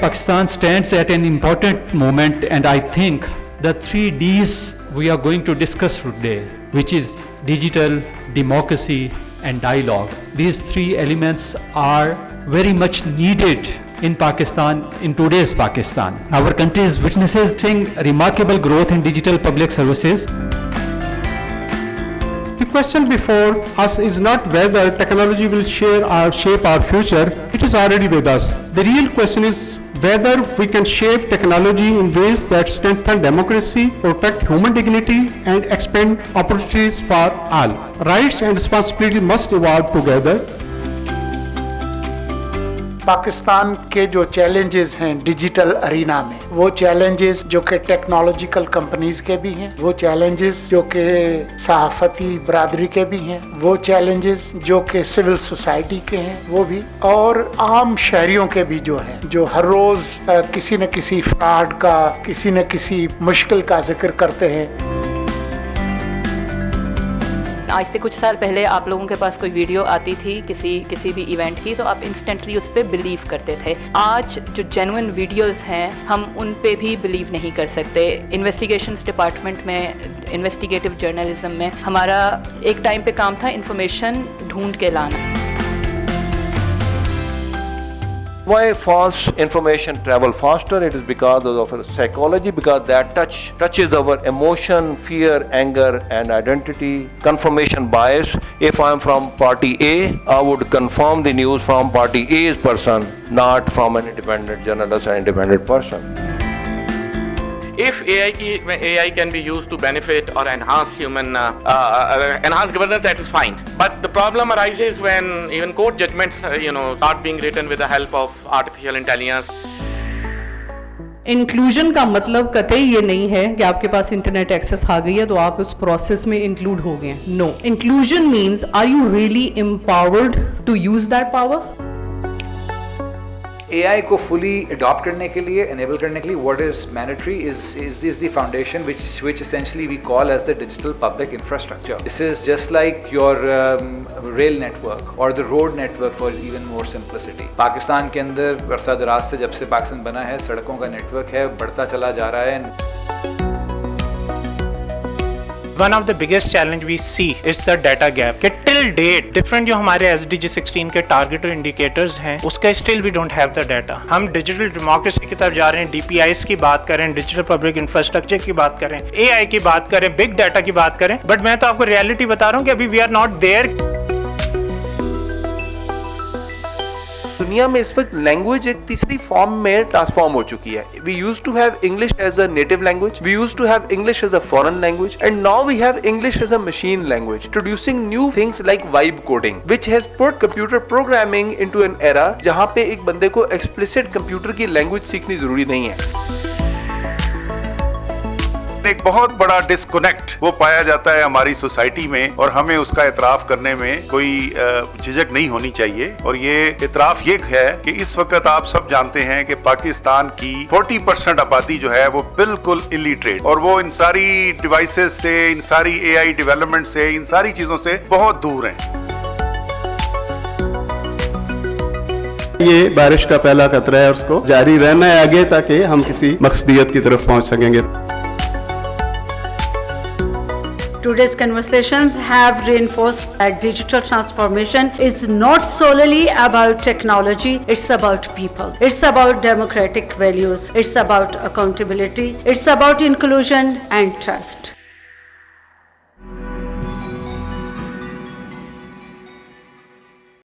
Pakistan stands at an important moment, and I think the 3 Ds we are going to discuss today, which is digital, democracy and dialogue. These 3 elements are very much needed in Pakistan, in today's Pakistan. Our country is witnessing remarkable growth in digital public services. The question before us is not whether technology will shape our future. It is already with us. The real question is whether we can shape technology in ways that strengthen democracy, protect human dignity, and expand opportunities for all. Rights and responsibility must evolve together. Pakistan के जो challenges हैं digital arena में, वो challenges जो कि technological companies के भी हैं, वो चैलेंजेस जो कि सहाफती बरादरी के भी हैं, वो चैलेंजेस जो कि सिविल सोसाइटी के हैं वो भी, और आम शहरियों के भी जो हैं, जो हर रोज किसी न किसी फ्रॉड का, किसी न किसी मुश्किल का जिक्र करते हैं। आज से कुछ साल पहले आप लोगों के पास कोई वीडियो आती थी किसी भी इवेंट की, तो आप इंस्टेंटली उस पर बिलीव करते थे। आज जो जेन्युइन वीडियोस हैं हम उन पे भी बिलीव नहीं कर सकते। इन्वेस्टिगेशंस डिपार्टमेंट में, इन्वेस्टिगेटिव जर्नलिज्म में हमारा एक टाइम पे काम था इंफॉर्मेशन ढूंढ के लाना। Why false information travel faster? It is because of our psychology, because that touches our emotion, fear, anger and identity. Confirmation bias. If I am from party A, I would confirm the news from party A's person, not from an independent journalist or independent person. If AI can be used to benefit or enhance enhance governance, that is fine. But the problem arises when even court judgments, start being written with the help of artificial intelligence. Inclusion का मतलब कतई ये नहीं है कि आपके पास internet access आ गई है तो आप उस प्रोसेस में इंक्लूड हो गए। No, inclusion means are you really empowered to use that power. AI को fully adopt करने के लिए, enable करने के लिए, what is mandatory is the foundation which essentially we call as the digital public infrastructure. This is just like your rail network or the road network for even more simplicity. Pakistan के अंदर बरसा दराज से जब से पाकिस्तान बना है, सड़कों का नेटवर्क है, बढ़ता चला जा रहा है। One of the biggest challenge we see is the data gap. कि till date different जो हमारे SDG 16 के टारगेट और इंडिकेटर्स हैं, उसका still we don't have the data. हम डिजिटल डेमोक्रेसी की तरफ जा रहे हैं, DPIs की बात करें, डिजिटल पब्लिक इंफ्रास्ट्रक्चर की बात करें, AI की बात करें, बिग डाटा की बात करें, बट मैं तो आपको रियलिटी बता रहा हूँ कि अभी we are not there. दुनिया में इस वक्त लैंग्वेज एक तीसरी फॉर्म में ट्रांसफॉर्म हो चुकी है। We used to have English as a native language, we used to have English as a foreign language, and now we have English as a machine language, introducing new things like vibe coding, which has put computer programming into an era जहां पे एक बंदे को explicit computer की language सीखनी जरूरी नहीं है। एक बहुत बड़ा डिस्कनेक्ट वो पाया जाता है हमारी सोसाइटी में, और हमें उसका इतराफ करने में कोई झिझक नहीं होनी चाहिए। और ये इतराफ ये है कि इस वक्त आप सब जानते हैं कि पाकिस्तान की 40% आबादी जो है वो बिल्कुल इलिटरेट, और वो इन सारी डिवाइसेस से, इन सारी AI डेवलपमेंट से, इन सारी चीजों से बहुत दूर हैं। ये बारिश का पहला कतरा है, उसको जारी रहना है आगे ताकि हम किसी मकसदियत की तरफ पहुंच सकेंगे। Today's conversations have reinforced that digital transformation is not solely about technology, it's about people. It's about democratic values, it's about accountability, it's about inclusion and trust.